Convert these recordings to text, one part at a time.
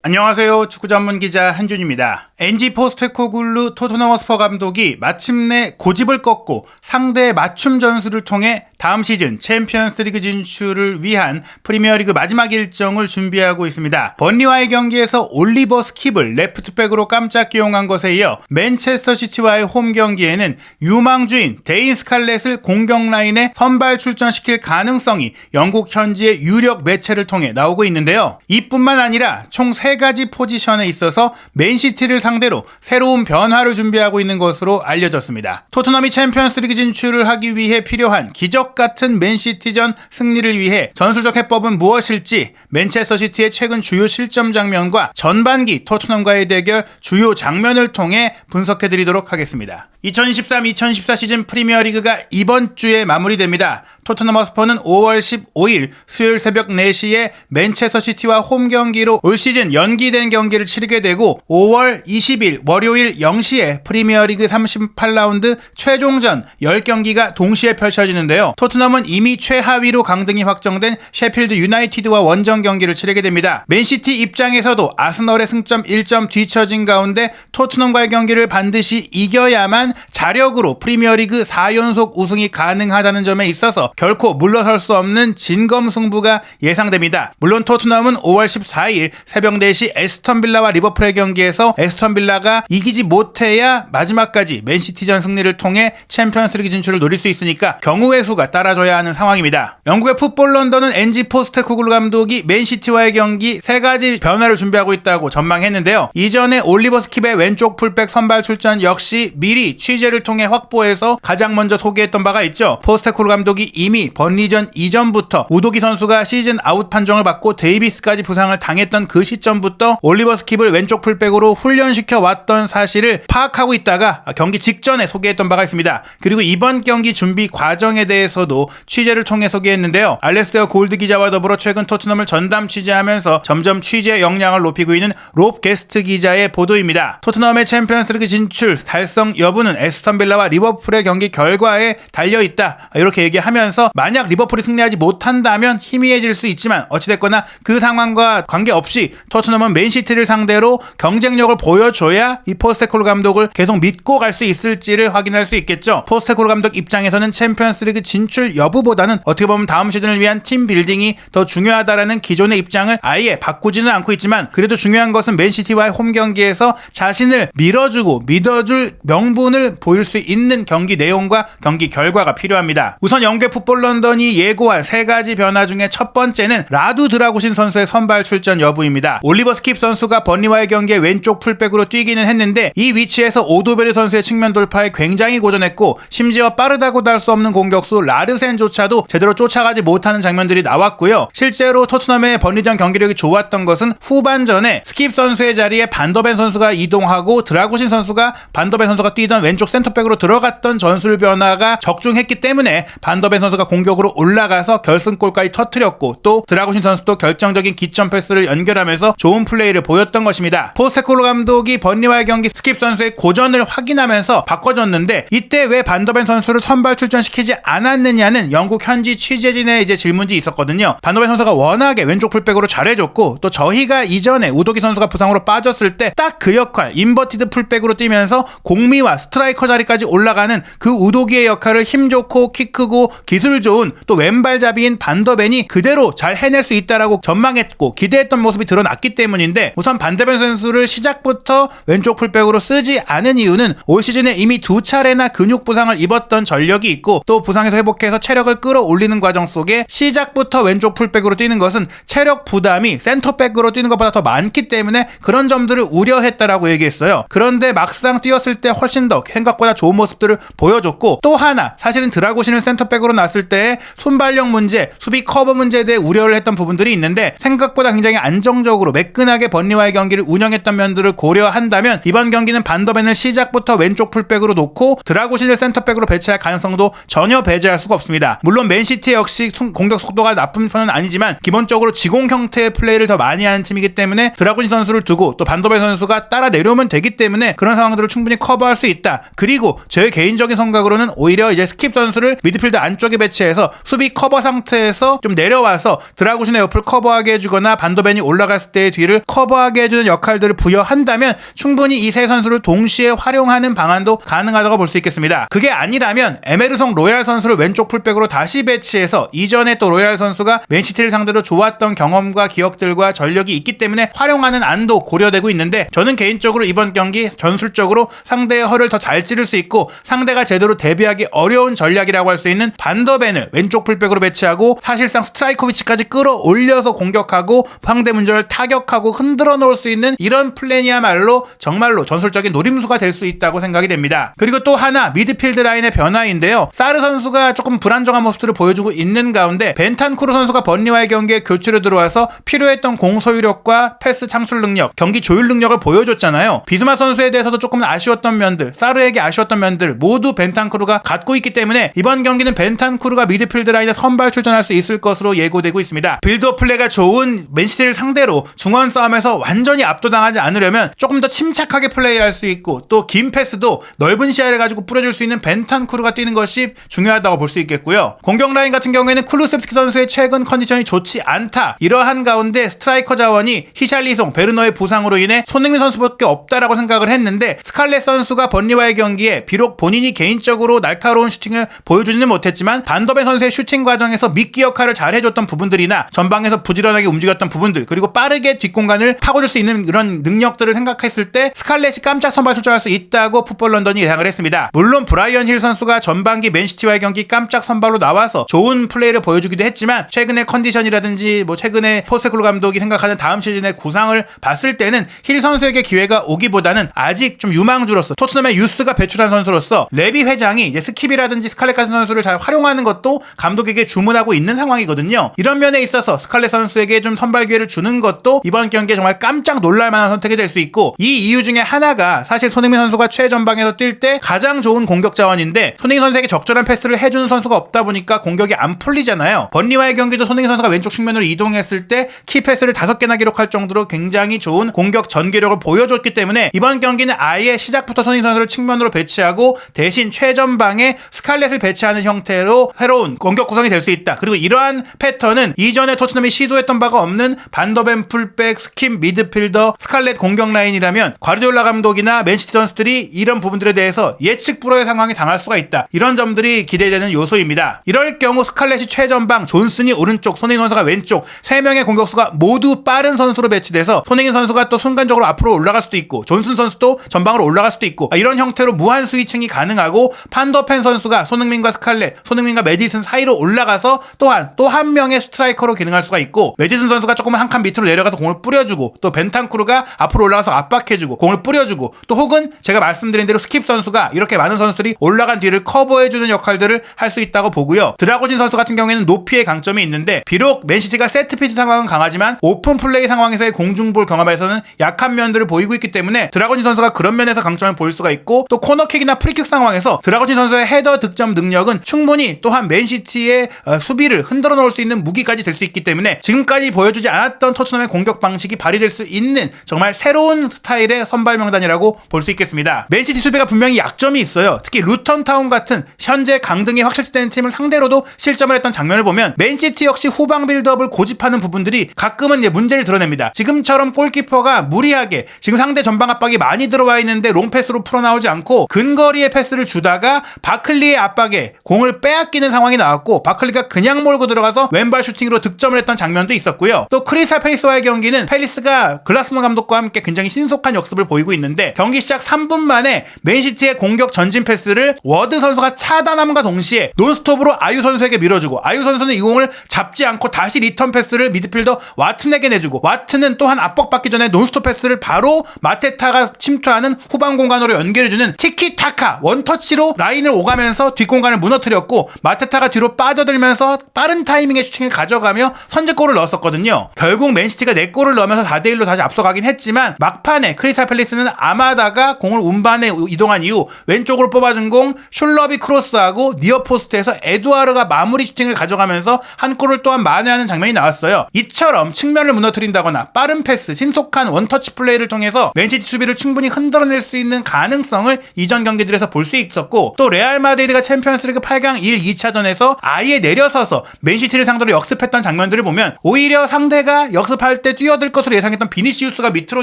안녕하세요. 축구 전문 기자 한준입니다. 엔지 포스테코글루 토트넘 허스퍼 감독이 마침내 고집을 꺾고 상대의 맞춤 전술을 통해 다음 시즌 챔피언스리그 진출을 위한 프리미어리그 마지막 일정을 준비하고 있습니다. 번리와의 경기에서 올리버 스킵을 레프트백으로 깜짝 기용한 것에 이어 맨체스터 시티와의 홈 경기에는 유망주인 데인 스칼렛을 공격 라인에 선발 출전시킬 가능성이 영국 현지의 유력 매체를 통해 나오고 있는데요. 이뿐만 아니라 총 3가지 포지션에 있어서 맨시티를 상대로 새로운 변화를 준비하고 있는 것으로 알려졌습니다. 토트넘이 챔피언스리그 진출을 하기 위해 필요한 기적 같은 맨시티전 승리를 위해 전술적 해법은 무엇일지 맨체스터 시티의 최근 주요 실점 장면과 전반기 토트넘과의 대결 주요 장면을 통해 분석해드리도록 하겠습니다. 2023-2024 시즌 프리미어리그가 이번 주에 마무리됩니다. 토트넘 허스퍼는 5월 15일 수요일 새벽 4시에 맨체스터 시티와 홈 경기로 올 시즌 연기된 경기를 치르게 되고 5월 20일 월요일 0시에 프리미어리그 38라운드 최종전 10경기가 동시에 펼쳐지는데요. 토트넘은 이미 최하위로 강등이 확정된 셰필드 유나이티드와 원정 경기를 치르게 됩니다. 맨시티 입장에서도 아스널의 승점 1점 뒤처진 가운데 토트넘과의 경기를 반드시 이겨야만 자력으로 프리미어리그 4연속 우승이 가능하다는 점에 있어서 결코 물러설 수 없는 진검승부가 예상됩니다. 물론 토트넘은 5월 14일 새벽 4시 에스턴빌라와 리버풀의 경기에서 에스턴빌라가 이기지 못해야 마지막까지 맨시티전 승리를 통해 챔피언스리그 진출을 노릴 수 있으니까 경우의 수가 따라줘야 하는 상황입니다. 영국의 풋볼 런던은 엔지 포스테코글루 감독이 맨시티와의 경기 3가지 변화를 준비하고 있다고 전망했는데요. 이전에 올리버 스킵의 왼쪽 풀백 선발 출전 역시 미리 취재를 통해 확보해서 가장 먼저 소개했던 바가 있죠. 포스테코글루 감독이 이미 번리전 이전부터 우도기 선수가 시즌 아웃 판정을 받고 데이비스까지 부상을 당했던 그 시점부터 올리버 스킵을 왼쪽 풀백으로 훈련시켜 왔던 사실을 파악하고 있다가 경기 직전에 소개했던 바가 있습니다. 그리고 이번 경기 준비 과정에 대해서도 취재를 통해 소개했는데요. 알레스테어 골드 기자와 더불어 최근 토트넘을 전담 취재하면서 점점 취재 역량을 높이고 있는 롭 게스트 기자의 보도입니다. 토트넘의 챔피언스리그 진출 달성 여부는 에스턴빌라와 리버풀의 경기 결과에 달려있다, 이렇게 얘기하면서 만약 리버풀이 승리하지 못한다면 희미해질 수 있지만 어찌됐거나 그 상황과 관계없이 토트넘은 맨시티를 상대로 경쟁력을 보여줘야 이 포스테코글루 감독을 계속 믿고 갈 수 있을지를 확인할 수 있겠죠. 포스테코글루 감독 입장에서는 챔피언스리그 진출 여부보다는 어떻게 보면 다음 시즌을 위한 팀 빌딩이 더 중요하다라는 기존의 입장을 아예 바꾸지는 않고 있지만, 그래도 중요한 것은 맨시티와의 홈 경기에서 자신을 밀어주고 믿어줄 명분을 보일 수 있는 경기 내용과 경기 결과가 필요합니다. 우선 영국의 풋볼 런던이 예고한 3가지 변화 중에 첫 번째는 라두 드라구신 선수의 선발 출전 여부입니다. 올리버 스킵 선수가 번리와의 경기에 왼쪽 풀백으로 뛰기는 했는데 이 위치에서 오도베르 선수의 측면 돌파에 굉장히 고전했고, 심지어 빠르다고도 할 수 없는 공격수 라르센조차도 제대로 쫓아가지 못하는 장면들이 나왔고요. 실제로 토트넘의 번리전 경기력이 좋았던 것은 후반전에 스킵 선수의 자리에 반더벤 선수가 이동하고 드라구신 선수가 반더벤 선수가 뛰던 왼쪽 센터백으로 들어갔던 전술 변화가 적중했기 때문에 반더벤 선수가 공격으로 올라가서 결승골까지 터뜨렸고, 또 드라구신 선수도 결정적인 기점 패스를 연결하면서 좋은 플레이를 보였던 것입니다. 포스테코글루 감독이 번리와의 경기 스킵 선수의 고전을 확인하면서 바꿔줬는데 이때 왜 반더벤 선수를 선발 출전시키지 않았느냐는 영국 현지 취재진의 질문이 있었거든요. 반더벤 선수가 워낙에 왼쪽 풀백으로 잘해줬고, 또 저희가 이전에 우도기 선수가 부상으로 빠졌을 때 딱 그 역할, 인버티드 풀백으로 뛰면서 공미와 스트라이커 자리까지 올라가는 그 우도기의 역할을 힘 좋고 키 크고 기술 좋은 또 왼발잡이인 반더벤이 그대로 잘 해낼 수 있다라고 전망했고 기대했던 모습이 드러났기 때문인데, 우선 반더벤 선수를 시작부터 왼쪽 풀백으로 쓰지 않은 이유는 올 시즌에 이미 2차례나 근육 부상을 입었던 전력이 있고, 또 부상에서 회복해서 체력을 끌어올리는 과정 속에 시작부터 왼쪽 풀백으로 뛰는 것은 체력 부담이 센터백으로 뛰는 것보다 더 많기 때문에 그런 점들을 우려했다라고 얘기했어요. 그런데 막상 뛰었을 때 훨씬 더 생각보다 좋은 모습들을 보여줬고, 또 하나 사실은 드라구신을 센터백으로 놨을 때 순발력 문제, 수비 커버 문제에 대해 우려를 했던 부분들이 있는데 생각보다 굉장히 안정적으로 매끈하게 번리와의 경기를 운영했던 면들을 고려한다면 이번 경기는 반더벤을 시작부터 왼쪽 풀백으로 놓고 드라구신을 센터백으로 배치할 가능성도 전혀 배제할 수가 없습니다. 물론 맨시티 역시 공격 속도가 나쁜 편은 아니지만 기본적으로 지공 형태의 플레이를 더 많이 하는 팀이기 때문에 드라구신 선수를 두고 또 반더벤 선수가 따라 내려오면 되기 때문에 그런 상황들을 충분히 커버할 수 있다. 그리고 제 개인적인 생각으로는 오히려 스킵 선수를 미드필드 안쪽에 배치해서 수비 커버 상태에서 좀 내려와서 드라구신의 옆을 커버하게 해주거나 반더벤이 올라갔을 때의 뒤를 커버하게 해주는 역할들을 부여한다면 충분히 이 세 선수를 동시에 활용하는 방안도 가능하다고 볼 수 있겠습니다. 그게 아니라면 에메르송 로얄 선수를 왼쪽 풀백으로 다시 배치해서 이전에 또 로얄 선수가 맨시티를 상대로 좋았던 경험과 기억들과 전력이 있기 때문에 활용하는 안도 고려되고 있는데, 저는 개인적으로 이번 경기 전술적으로 상대의 허를 더 잘 찌를 수 있고 상대가 제대로 대비하기 어려운 전략이라고 할 수 있는 반더벤을 왼쪽 풀백으로 배치하고 사실상 스트라이코비치까지 끌어올려서 공격하고 상대 문전을 타격하고 흔들어 놓을 수 있는 이런 플랜이야말로 정말로 전술적인 노림수가 될 수 있다고 생각이 됩니다. 그리고 또 하나 미드필드 라인의 변화인데요. 사르 선수가 조금 불안정한 모습들을 보여주고 있는 가운데 벤탄쿠르 선수가 번리와의 경기에 교체로 들어와서 필요했던 공 소유력과 패스 창출 능력, 경기 조율 능력을 보여줬잖아요. 비스마 선수에 대해서도 조금 아쉬웠던 면들, 사르에게 아쉬웠던 면들 모두 벤탄쿠르가 갖고 있기 때문에 이번 경기는 벤탄쿠르가 미드필드 라인에 선발 출전할 수 있을 것으로 예고되고 있습니다. 빌드업 플레이가 좋은 맨시티를 상대로 중원 싸움에서 완전히 압도당하지 않으려면 조금 더 침착하게 플레이할 수 있고 또 긴 패스도 넓은 시야를 가지고 뿌려줄 수 있는 벤탄쿠르가 뛰는 것이 중요하다고 볼 수 있겠고요. 공격 라인 같은 경우에는 클루셉스키 선수의 최근 컨디션이 좋지 않다. 이러한 가운데 스트라이커 자원이 히샬리송, 베르너의 부상으로 인해 손흥민 선수밖에 없다라고 생각을 했는데, 스칼렛 선수가 번리와의 경기에 비록 본인이 개인적으로 날카로운 슈팅을 보여주지는 못했지만 반더벤 선수의 슈팅 과정에서 미끼 역할을 잘 해줬던 부분들이나 전방에서 부지런하게 움직였던 부분들, 그리고 빠르게 뒷공간을 파고들 수 있는 그런 능력들을 생각했을 때 스칼렛이 깜짝 선발 출전할 수 있다고 풋볼 런던이 예상을 했습니다. 물론 브라이언 힐 선수가 전반기 맨시티와의 경기 깜짝 선발로 나와서 좋은 플레이를 보여주기도 했지만 최근의 컨디션이라든지 최근에 포스테코글루 감독이 생각하는 다음 시즌의 구상을 봤을 때는 힐 선수에게 기회가 오기보다는 아직 좀 유망주로서 토트넘의 유스가 배출한 선수로서 레비 회장이 이제 스킵이라든지 스칼렛 같은 선수를 잘 활용하는 것도 감독에게 주문하고 있는 상황이거든요. 이런 면에 있어서 스칼렛 선수에게 좀 선발 기회를 주는 것도 이번 경기에 정말 깜짝 놀랄만한 선택이 될 수 있고, 이 이유 중에 하나가 사실 손흥민 선수가 최전방에서 뛸 때 가장 좋은 공격 자원인데 손흥민 선수에게 적절한 패스를 해주는 선수가 없다 보니까 공격이 안 풀리잖아요. 번리와의 경기도 손흥민 선수가 왼쪽 측면으로 이동했을 때 키패스를 5개나 기록할 정도로 굉장히 좋은 공격 전개력을 보여줬기 때문에 이번 경기는 아예 시작부터 손흥민 선수를 측면으로 배치하고 대신 최전방에 스칼렛을 배치하는 형태로 새로운 공격 구성이 될 수 있다. 그리고 이러한 패턴은 이전에 토트넘이 시도했던 바가 없는 반더벤 풀백, 스킵 미드필더, 스칼렛 공격 라인이라면 과르디올라 감독이나 맨시티 선수들이 이런 부분들에 대해서 예측 불허의 상황에 당할 수가 있다. 이런 점들이 기대되는 요소입니다. 이럴 경우 스칼렛이 최전방, 존슨이 오른쪽, 손흥민 선수가 왼쪽, 3명의 공격수가 모두 빠른 선수로 배치돼서 손흥민 선수가 또 순간적으로 앞으로 올라갈 수도 있고 존슨 선수도 전방으로 올라갈 수도 있고, 이런 형태로 무한 스위칭이 가능하고 판더펜 선수가 손흥민과 스칼렛, 손흥민과 메디슨 사이로 올라가서 또한 또 한 명의 스트라이커로 기능할 수가 있고, 메디슨 선수가 조금 한 칸 밑으로 내려가서 공을 뿌려주고 또 벤탄쿠르가 앞으로 올라가서 압박해주고 공을 뿌려주고, 또 혹은 제가 말씀드린 대로 스킵 선수가 이렇게 많은 선수들이 올라간 뒤를 커버해주는 역할들을 할 수 있다고 보고요. 드라고진 선수 같은 경우에는 높이의 강점이 있는데 비록 맨시티가 세트피스 상황은 강하지만 오픈 플레이 상황에서의 공중볼 경험에서는 약한 면들을 보이고 있기 때문에 드라고진 선수가 그런 면에서 강점을 보일 수가 있고, 또 코너킥이나 프리킥 상황에서 드라고진 선수의 헤더 득점 능력은 충분히 또한 맨시티의 수비를 흔들어 놓을 수 있는 무기까지 될 수 있기 때문에 지금까지 보여주지 않았던 토트넘의 공격 방식이 발휘될 수 있는 정말 새로운 스타일의 선발 명단이라고 볼 수 있겠습니다. 맨시티 수비가 분명히 약점이 있어요. 특히 루턴 타운 같은 현재 강등이 확실시되는 팀을 상대로도 실점을 했던 장면을 보면 맨시티 역시 후방 빌드업을 고집하는 부분들이 가끔은 문제를 드러냅니다. 지금처럼 골키퍼가 무리하게 지금 상대 전방 압박이 많이 들어와 있는데 롱패스로 풀어나오지 않고 근거리의 패스를 주다가 바클리의 압박에 공을 빼앗기는 상황이 나왔고, 바클리가 그냥 몰고 들어가서 왼발 슈팅으로 득점을 했던 장면도 있었고요. 또 크리스탈 팰리스와의 경기는 팰리스가 글라스너 감독과 함께 굉장히 신속한 역습을 보이고 있는데 경기 시작 3분 만에 맨시티의 공격 전진 패스를 워드 선수가 차단함과 동시에 논스톱으로 아유 선수에게 밀어주고, 아유 선수는 이 공을 잡지 않고 다시 리턴 패스를 미드필더 와튼에게 내주고, 와튼은 또한 압박받기 전에 논스톱 패스를 바로 마테타가 침투하는 후방 공간으로 연결해주는 티키타카 원터치로 라인을 오가면서 뒷공간을 무너뜨렸고, 마테타가 뒤로 빠져들면서 빠른 타이밍에 슈팅을 가져가며 선제골을 넣었었거든요. 결국 맨시티가 4골을 넣으면서 4대1로 다시 앞서가긴 했지만 막판에 크리스탈 팰리스는 아마다가 공을 운반에 이동한 이후 왼쪽으로 뽑아준 공 슐럽이 크로스하고 니어포스트에서 에두아르가 마무리 슈팅을 가져가면서 한 골을 또한 만회하는 장면이 나왔어요. 이처럼 측면을 무너뜨린다거나 빠른 패스, 신속한 원터치 플레이를 통해서 맨시티 수비를 충분히 흔들어낼 수 있는 가능성을 이전 경기들에서 볼 수 있었고, 또 레알 마드리드가 챔피언스리그 8강 1, 2차전에서 아예 내려서서 맨시티를 상대로 역습했던 장면들을 보면 오히려 상대가 역습할 때 뛰어들 것으로 예상했던 비니시우스가 밑으로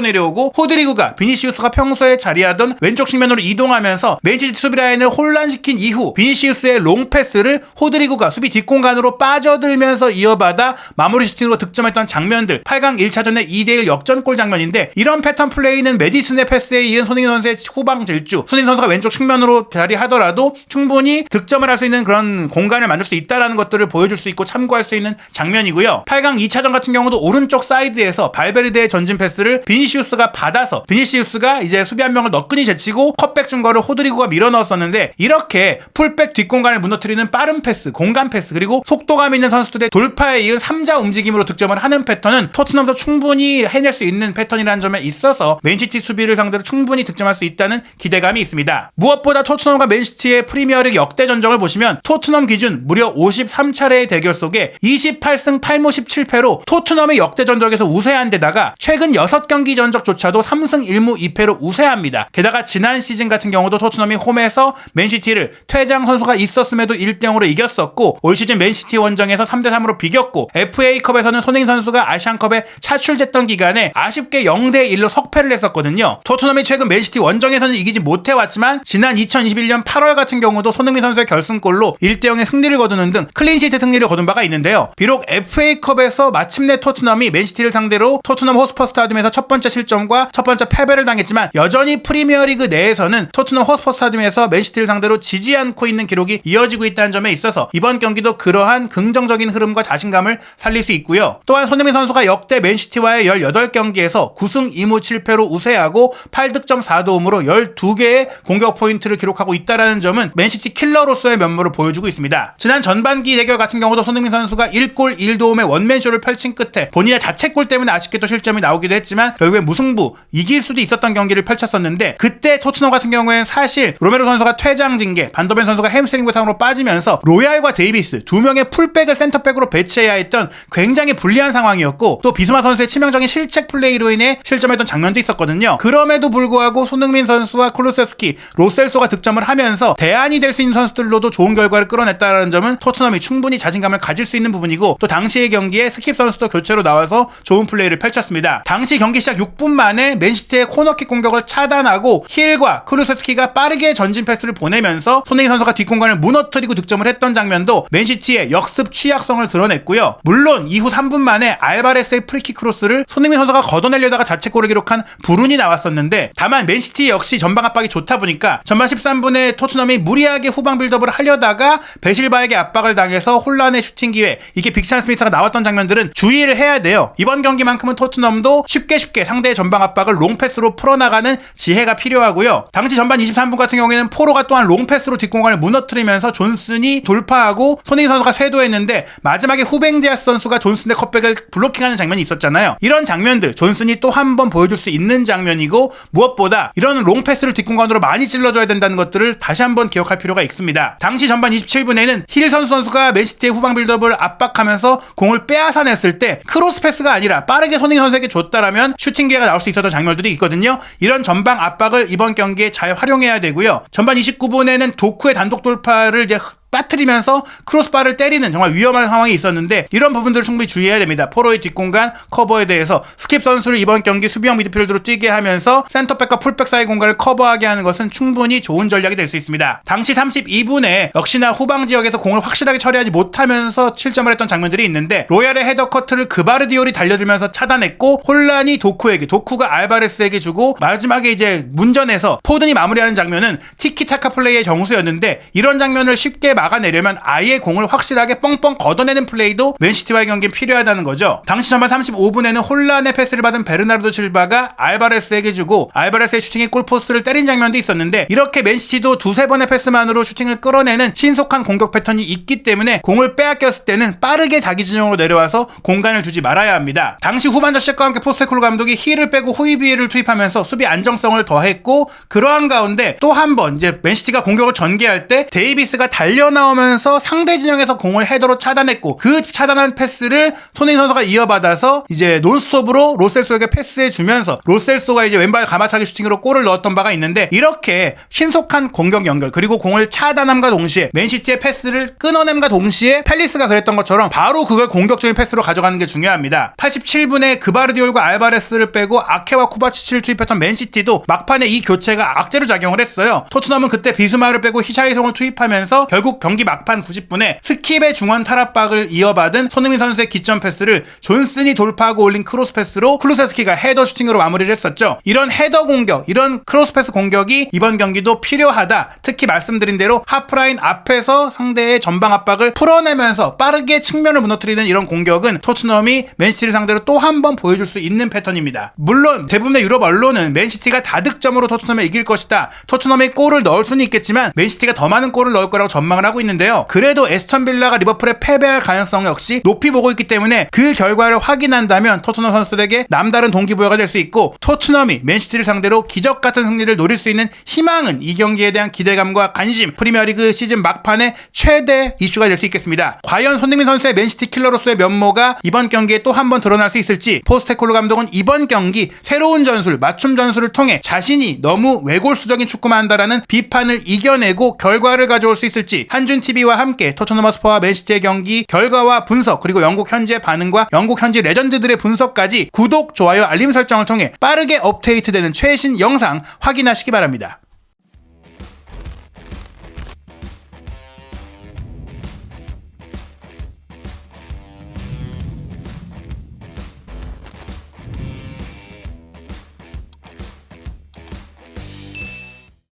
내려오고 호드리구가 비니시우스가 평소에 자리하던 왼쪽 측면으로 이동하면서 맨시티 수비 라인을 혼란시킨 이후 비니시우스의 롱패스를 호드리구가 수비 뒷공간으로 빠져들면서 이어받아 마무리 슈팅으로 득점했던 장면들, 8강 1차전의 2대1 역전골 장면인데, 이런 패턴 플레이는 메디슨의 패스에 이은 손흥민 선수의 후방 질주, 손흥민 선수가 왼쪽 측면으로 자리하더라도 충분히 득점을 할 수 있는 그런 공간을 만들 수 있다는 것들을 보여줄 수 있고 참고할 수 있는 장면이고요. 8강 2차전 같은 경우도 오른쪽 사이드에서 발베르데의 전진 패스를 비니시우스가 받아서 비니시우스가 이제 수비 한 명을 너끈히 제치고 컷백 준 거를 호드리구가 밀어 넣었었는데, 이렇게 풀백 뒷공간을 무너뜨리는 빠른 패스, 공간 패스, 그리고 속도감 있는 선수들의 돌파에 이은 3자 움직임으로 득점을 하는 패턴은 토트넘도 충분히 해낼 수 있는 패턴이라는 점에 있어서 맨시티 수비를 상대로 충분히 득점할 수 있다는 기대감이 있습니다. 무엇보다 토트넘과 맨시티의 프리미어리그 역대 전적을 보시면 토트넘 기준 무려 53차례의 대결 속에 28승 8무 17패로 토트넘의 역대 전적에서 우세한 데다가 최근 6경기 전적조차도 3승 1무 2패로 우세합니다. 게다가 지난 시즌 같은 경우도 토트넘이 홈에서 맨시티를 퇴장 선수가 있었음에도 1대0으로 이겼었고, 올 시즌 맨시티 원정에서 3대3으로 비겼고, FA컵에서는 손흥민 선수가 아시안컵에 차출됐던 기간에 아쉽게 0대1로 석패를 했었거든요. 토트넘이 최근 맨시티 원정에서는 이기지 못해왔지만 지난 2021년 8월 같은 경우도 손흥민 선수의 결승골로 1대0의 승리를 거두는 등 클린시트 승리를 거둔 바가 있는데요. 비록 FA컵에서 마침내 토트넘이 맨시티를 상대로 토트넘 호스퍼 스타디움에서 첫 번째 실점과 첫 번째 패배를 당했지만, 여전히 프리미어리그 내에서는 토트넘 호스퍼 스타디움에서 맨시티를 상대로 지지 않고 있는 기록이 이어지고 있다는 점에 있어서 이번 경기도 그러한 긍정적인 흐름과 자신감을 살릴 수 있고요. 또한 손흥민 선수가 역대 맨시티와의 18경기에서 9승 2무 7패로 우세하고 8득점 4도움으로 12개의 공격 포인트를 기록하고 있다는 점은 맨시티 킬러로서의 면모를 보여주고 있습니다. 지난 전반기 대결 같은 경우도 손흥민 선수가 1골 1도움의 원맨쇼를 펼친 끝에 본인의 자책골 때문에 아쉽게도 실점이 나오기도 했지만 결국에 무승부, 이길 수도 있었던 경기를 펼쳤었는데, 그때 토트넘 같은 경우에는 사실 로메로 선수가 퇴장 징계, 반더벤 선수가 햄스트링 부상으로 빠지면서 로얄과 데이비스 두 명의 풀백을 센터백으로 배치해야 했던 굉장히 불리한 상황이었고, 또 비스마 선수의 치명적인 실책 플레이로 인해 실점했던 장면도 있었거든요. 그럼에도 불구하고 손흥민 선수와 쿨루세스키, 로셀소가 득점을 하면서 대안이 될 수 있는 선수들로도 좋은 결과를 끌어냈다는 점은 토트넘이 충분히 자신감을 가질 수 있는 부분이고, 또 당시의 경기에 스킵 선수도 교체로 나와서 좋은 플레이를 펼쳤습니다. 당시 경기 시작 6분 만에 맨시티의 코너킥 공격을 차단하고 힐과 쿨루세스키가 빠르게 전진 패스를 보내면서 손흥민 선수가 뒷공간을 무너뜨리고 득점을 했던 장면도 맨시티의 역습 취약성을 드러냈고요. 물론 이후 3분 만에 알바레스의 프리킥 크로스를 손흥민 선수가 걷어내려다가 자책골을 기록한 불운이 나왔었는데, 다만 맨시티 역시 전방 압박이 좋다 보니까 전반 13분에 토트넘이 무리하게 후방 빌드업을 하려다가 베실바에게 압박을 당해서 혼란의 슈팅 기회, 이게 빅찬 스미스가 나왔던 장면들은 주의를 해야 돼요. 이번 경기만큼은 토트넘도 쉽게 상대의 전방 압박을 롱패스로 풀어나가는 지혜가 필요하고요. 당시 전반 23분 같은 경우에는 포로가 또한 롱패스로 뒷공간을 무너뜨리면서 존슨이 돌파하고 손흥민 선수가 쇄도했는데, 마지막에 후뱅 디아스 선수가 존슨의 컷백을 블로킹하는 장면이 있었잖아요. 이런 장면들 존슨이 또 한 번 보여줄 수 있는 장면이고, 무엇보다 이런 롱패스를 뒷공간으로 많이 찔러줘야 된다는 것들을 다시 한번 기억할 필요가 있습니다. 당시 전반 27분에는 힐 선수가 맨시티의 후방 빌드업을 압박하면서 공을 빼앗아냈을 때 크로스 패스가 아니라 빠르게 손흥민 선수에게 줬다라면 슈팅 기회가 나올 수 있었던 장면들이 있거든요. 이런 전방 압박을 이번 경기에 잘 활용해야 되고요. 전반 29분에는 도쿠의 단독 돌파를 이제 빠뜨리면서 크로스바를 때리는 정말 위험한 상황이 있었는데, 이런 부분들을 충분히 주의해야 됩니다. 포로의 뒷공간 커버에 대해서 스킵 선수를 이번 경기 수비형 미드필더로 뛰게 하면서 센터백과 풀백 사이 공간을 커버하게 하는 것은 충분히 좋은 전략이 될 수 있습니다. 당시 32분에 역시나 후방 지역에서 공을 확실하게 처리하지 못하면서 실점을 했던 장면들이 있는데, 로얄의 헤더 커트를 그바르디올이 달려들면서 차단했고, 혼란이 도쿠가 알바레스에게 주고 마지막에 이제 문전에서 포든이 마무리하는 장면은 티키타카 플레이의 정수였는데, 이런 장면을 쉽게 막아내려면 아예 공을 확실하게 뻥뻥 걷어내는 플레이도 맨시티와의 경기에 필요하다는 거죠. 당시 전반 35분에는 혼란의 패스를 받은 베르나르도 실바가 알바레스에게 주고 알바레스의 슈팅이 골포스트를 때린 장면도 있었는데, 이렇게 맨시티도 두세 번의 패스만으로 슈팅을 끌어내는 신속한 공격 패턴이 있기 때문에 공을 빼앗겼을 때는 빠르게 자기 진영으로 내려와서 공간을 주지 말아야 합니다. 당시 후반전 시작과 함께 포스테코글루 감독이 힐을 빼고 호이비에를 투입하면서 수비 안정성을 더했고, 그러한 가운데 또 한 번 이제 맨시티가 공격을 전개할 때 데이비스가 달려 달려나오면서 상대 진영에서 공을 헤더로 차단했고 그 차단한 패스를 손흥민 선수가 이어받아서 이제 논스톱으로 로셀소에게 패스해주면서 로셀소가 이제 왼발 가마차기 슈팅으로 골을 넣었던 바가 있는데 이렇게 신속한 공격 연결 그리고 공을 차단함과 동시에 맨시티의 패스를 끊어냄과 동시에 팰리스가 그랬던 것처럼 바로 그걸 공격적인 패스로 가져가는 게 중요합니다. 87분에 그바르디올과 알바레스를 빼고 아케와 코바치치를 투입했던 맨시티도 막판에 이 교체가 악재로 작용을 했어요. 토트넘은 그때 비수마를 빼고 히샤이송을 투입하면서 결국 경기 막판 90분에 스킵의 중원 탈압박을 이어받은 손흥민 선수의 기점 패스를 존슨이 돌파하고 올린 크로스 패스로 클루세스키가 헤더 슈팅으로 마무리를 했었죠. 이런 헤더 공격, 이런 크로스 패스 공격이 이번 경기도 필요하다. 특히 말씀드린 대로 하프라인 앞에서 상대의 전방 압박을 풀어내면서 빠르게 측면을 무너뜨리는 이런 공격은 토트넘이 맨시티를 상대로 또 한 번 보여줄 수 있는 패턴입니다. 물론 대부분의 유럽 언론은 맨시티가 다득점으로 토트넘을 이길 것이다. 토트넘이 골을 넣을 수는 있겠지만 맨시티가 더 많은 골을 넣을 거라고 전망을 하고 있는데요. 그래도 에스턴 빌라가 리버풀에 패배할 가능성 역시 높이 보고 있기 때문에 그 결과를 확인한다면 토트넘 선수들에게 남다른 동기부여가 될 수 있고 토트넘이 맨시티를 상대로 기적 같은 승리를 노릴 수 있는 희망은 이 경기에 대한 기대감과 관심, 프리미어리그 시즌 막판의 최대 이슈가 될 수 있겠습니다. 과연 손흥민 선수의 맨시티 킬러로서의 면모가 이번 경기에 또 한 번 드러날 수 있을지 포스테코글루 감독은 이번 경기 새로운 전술, 맞춤 전술을 통해 자신이 너무 외골수적인 축구만 한다라는 비판을 이겨내고 결과를 가져올 수 있을지 한준TV와 함께 토트넘 허스퍼와 맨시티의 경기 결과와 분석 그리고 영국 현지의 반응과 영국 현지 레전드들의 분석까지 구독, 좋아요, 알림 설정을 통해 빠르게 업데이트되는 최신 영상 확인하시기 바랍니다.